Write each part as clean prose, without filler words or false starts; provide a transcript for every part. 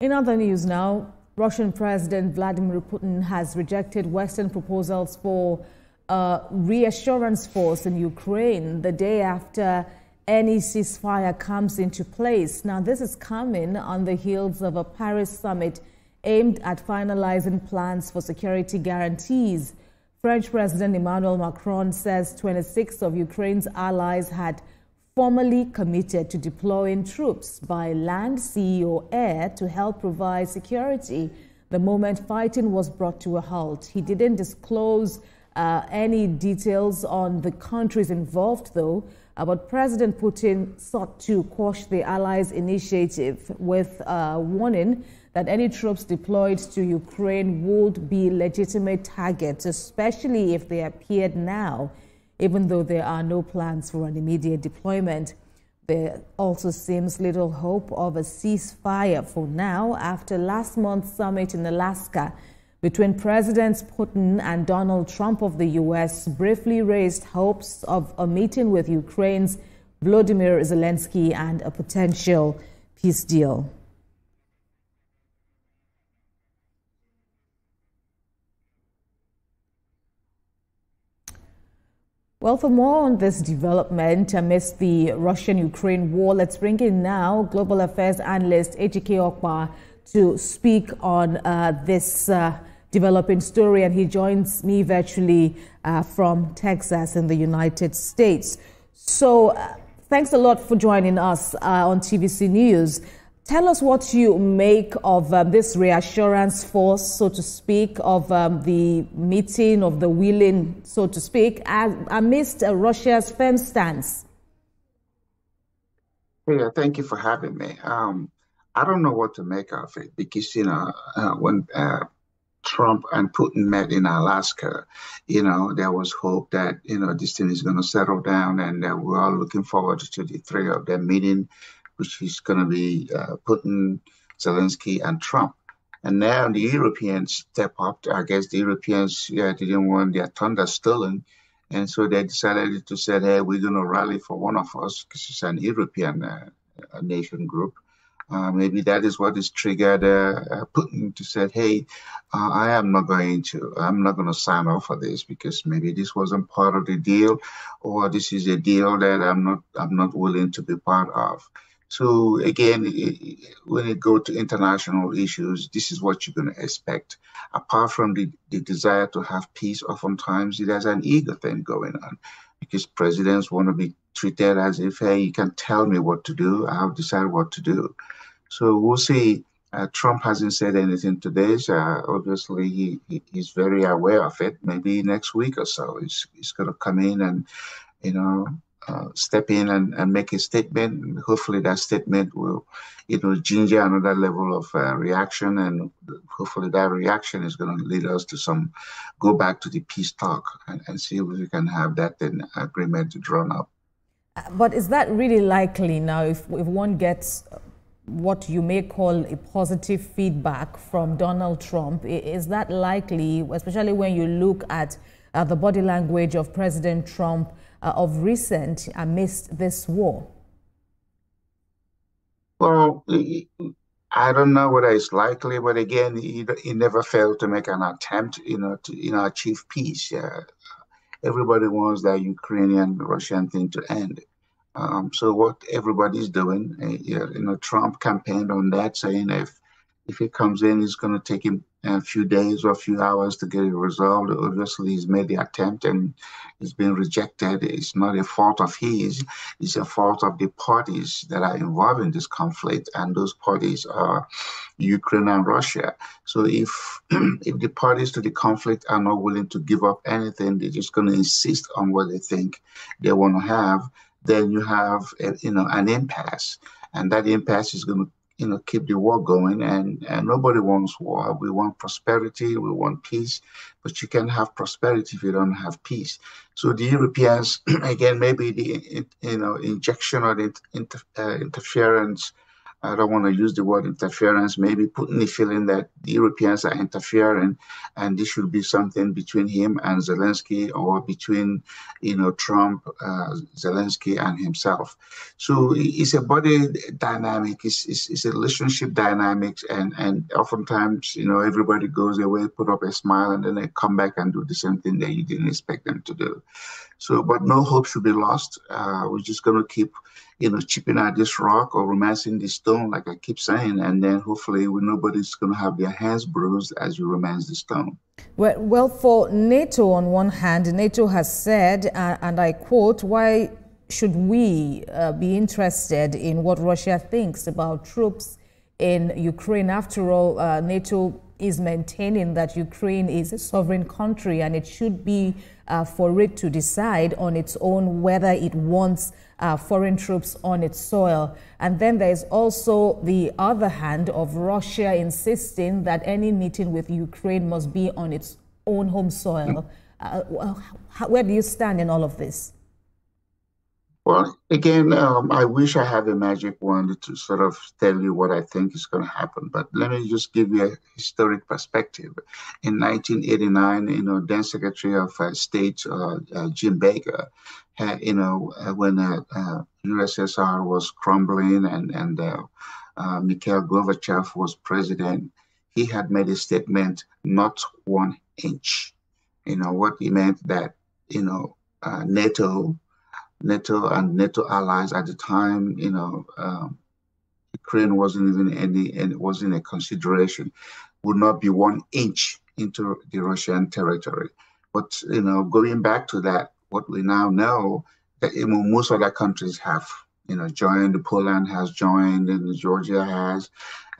In other news now, Russian President Vladimir Putin has rejected Western proposals for a reassurance force in Ukraine the day after any ceasefire comes into place. Now, this is coming on the heels of a Paris summit aimed at finalizing plans for security guarantees. French President Emmanuel Macron says 26 of Ukraine's allies had formally committed to deploying troops by land, sea or air to help provide security the moment fighting was brought to a halt. He didn't disclose any details on the countries involved, though, but President Putin sought to quash the allies' initiative with a warning that any troops deployed to Ukraine would be legitimate targets, especially if they appeared now. Even though there are no plans for an immediate deployment, there also seems little hope of a ceasefire for now after last month's summit in Alaska between Presidents Putin and Donald Trump of the U.S. briefly raised hopes of a meeting with Ukraine's Volodymyr Zelensky and a potential peace deal. Well, for more on this development amidst the Russian-Ukraine war, let's bring in now Global Affairs Analyst Ejike Okpa to speak on this developing story. And he joins me virtually from Texas in the United States. So thanks a lot for joining us on TVC News. Tell us what you make of this reassurance force, so to speak, of the meeting of the willing, so to speak, amidst Russia's firm stance. Yeah, thank you for having me. I don't know what to make of it because, when Trump and Putin met in Alaska, there was hope that, this thing is going to settle down, and we're all looking forward to the three of them meeting, which is going to be Putin, Zelensky, and Trump. And now the Europeans step up. I guess the Europeans didn't want their thunder stolen. And so they decided to say, hey, we're going to rally for one of us because it's an European nation group. Maybe that is what has triggered Putin to say, hey, I'm not going to sign off for this because maybe this wasn't part of the deal, or this is a deal that I'm not willing to be part of. So again, when you go to international issues, this is what you're going to expect. Apart from the desire to have peace, oftentimes there's an ego thing going on because presidents want to be treated as if, hey, you can tell me what to do. I'll decide what to do. So we'll see. Trump hasn't said anything today. So obviously, he's very aware of it. Maybe next week or so, he's going to come in and, step in and make a statement. Hopefully that statement will, ginger another level of reaction, and hopefully that reaction is going to lead us to go back to the peace talk and see if we can have that agreement drawn up. But is that really likely now if one gets what you may call a positive feedback from Donald Trump? Is that likely, especially when you look at the body language of President Trump of recent amidst this war? Well, I don't know whether it's likely, but again, he never failed to make an attempt, to achieve peace. Everybody wants that Ukrainian-Russian thing to end. So what everybody's doing, Trump campaigned on that, saying if he comes in, it's going to take him a few days or a few hours to get it resolved. Obviously, he's made the attempt and it's been rejected. It's not a fault of his. It's a fault of the parties that are involved in this conflict, and those parties are Ukraine and Russia. So if the parties to the conflict are not willing to give up anything, they're just going to insist on what they think they want to have, then you have an impasse, and that impasse is going to keep the war going, and nobody wants war. We want prosperity, we want peace, but you can't have prosperity if you don't have peace. So the Europeans, again, maybe the injection or the interference I don't want to use the word interference. Maybe Putin is feeling that the Europeans are interfering, and this should be something between him and Zelensky, or between, Trump, Zelensky, and himself. So it's a body dynamic. It's a relationship dynamics, and oftentimes, everybody goes away, put up a smile, and then they come back and do the same thing that you didn't expect them to do. So, but no hope should be lost. We're just going to keep, chipping at this rock or romancing this stone, like I keep saying, and then hopefully nobody's going to have their hands bruised as you romance the stone. Well, for NATO, on one hand, NATO has said, and I quote, "Why should we be interested in what Russia thinks about troops in Ukraine? After all, NATO is maintaining that Ukraine is a sovereign country, and it should be for it to decide on its own whether it wants foreign troops on its soil." And then there's also the other hand of Russia insisting that any meeting with Ukraine must be on its own home soil. Where do you stand in all of this? Well, again, I wish I had a magic wand to sort of tell you what I think is going to happen. But let me just give you a historic perspective. In 1989, then Secretary of State Jim Baker had, when USSR was crumbling and Mikhail Gorbachev was president, he had made a statement, "Not 1 inch." What he meant that, NATO and NATO allies at the time, Ukraine wasn't even wasn't a consideration, would not be 1 inch into the Russian territory. But going back to that, what we now know that most other countries have joined. Poland has joined, and Georgia has,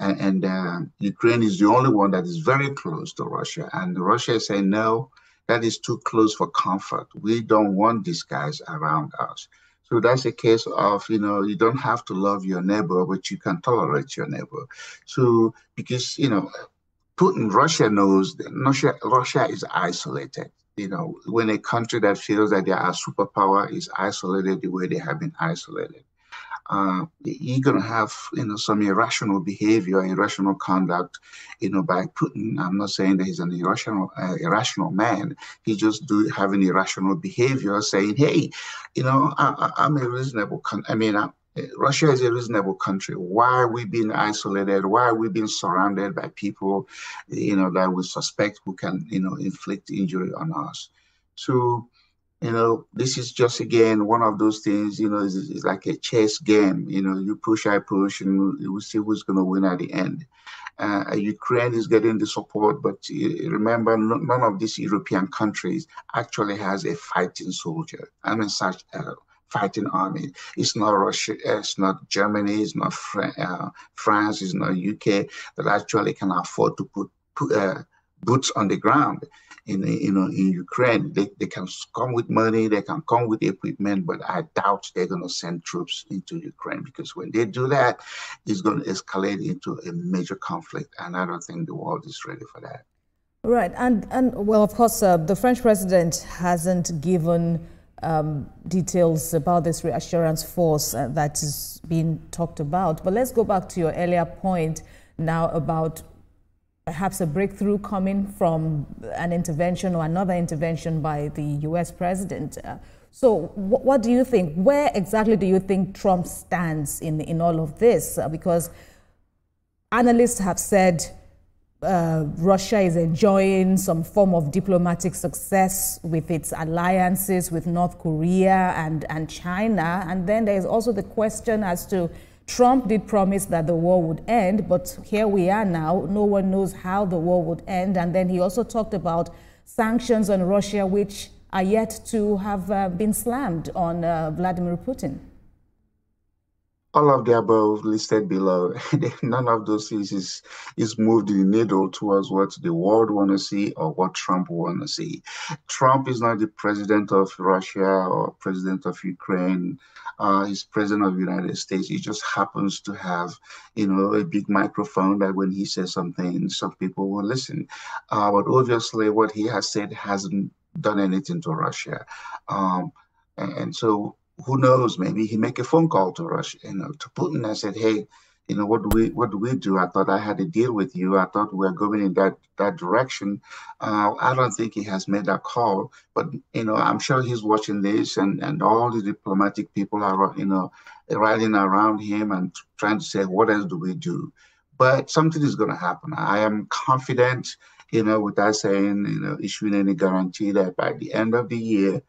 and Ukraine is the only one that is very close to Russia. And Russia is saying no. That is too close for comfort. We don't want these guys around us. So that's a case of, you don't have to love your neighbor, but you can tolerate your neighbor. So because, Putin, Russia knows that Russia is isolated. When a country that feels that they are a superpower is isolated the way they have been isolated, you're going to have, some irrational behavior, irrational conduct, by Putin. I'm not saying that he's an irrational man. He just having irrational behavior, saying, hey, I'm a reasonable Russia is a reasonable country. Why are we being isolated? Why are we being surrounded by people, that we suspect who can, inflict injury on us? So, this is just, again, one of those things, it's like a chess game. You push, I push, and we'll see who's going to win at the end. Ukraine is getting the support, but remember, none of these European countries actually has a fighting soldier. Such a fighting army. It's not Russia, it's not Germany, it's not France, it's not UK that actually can afford to put boots on the ground. In Ukraine, they can come with money, they can come with equipment, but I doubt they're going to send troops into Ukraine, because when they do that, it's going to escalate into a major conflict, and I don't think the world is ready for that. Right, and well, of course, the French president hasn't given details about this reassurance force that is being talked about. But let's go back to your earlier point now about perhaps a breakthrough coming from an intervention or another intervention by the U.S. president. So what do you think? Where exactly do you think Trump stands in all of this? Because analysts have said Russia is enjoying some form of diplomatic success with its alliances with North Korea and China. And then there's also the question as to Trump did promise that the war would end, but here we are now. No one knows how the war would end. And then he also talked about sanctions on Russia, which are yet to have been slammed on Vladimir Putin. All of the above listed below, none of those things is moved the needle towards what the world want to see or what Trump want to see. Trump is not the president of Russia or president of Ukraine. He's president of the United States. He just happens to have, a big microphone that when he says something, some people will listen. But obviously what he has said hasn't done anything to Russia. And so who knows, maybe he make a phone call to Russia, to Putin and said, hey, you know, what do we do? I thought I had a deal with you. I thought we were going in that direction. I don't think he has made that call, but you know, I'm sure he's watching this, and all the diplomatic people are, you know, riding around him and trying to say, what else do we do? But something is going to happen. I am confident, you know, without saying, you know, issuing any guarantee that by the end of the year,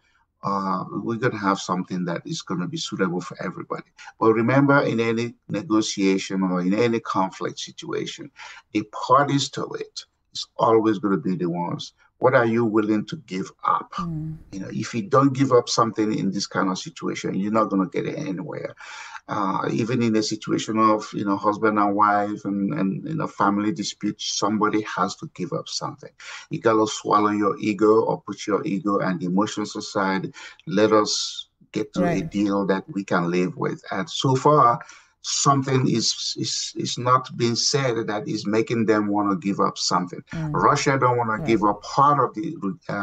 we're going to have something that is going to be suitable for everybody. But remember, in any negotiation or in any conflict situation, the parties to it is always going to be the ones. What are you willing to give up? You know, if you don't give up something in this kind of situation, you're not going to get it anywhere. Even in a situation of, you know, husband and wife and you know, family disputes, somebody has to give up something. You gotta swallow your ego or put your ego and emotions aside. Let us get to a deal that we can live with. And so far, something is not being said that is making them want to give up something. Russia don't want to give up part of the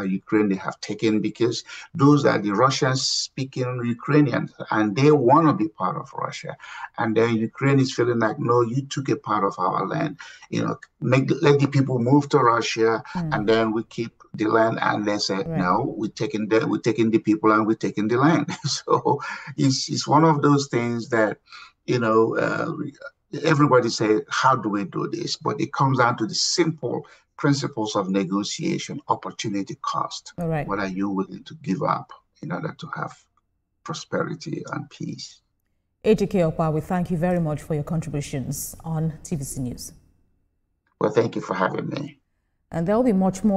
Ukraine they have taken, because those are the Russian-speaking Ukrainians, and they want to be part of Russia. And then Ukraine is feeling like, no, you took a part of our land. You know, let the people move to Russia, and then we keep the land. And they say, no, we're taking the people and we're taking the land. So it's one of those things that, you know, everybody say, how do we do this? But it comes down to the simple principles of negotiation, opportunity cost. What are you willing to give up in order to have prosperity and peace? Ejike Okpa, we thank you very much for your contributions on TVC News. Well, thank you for having me. And there will be much more.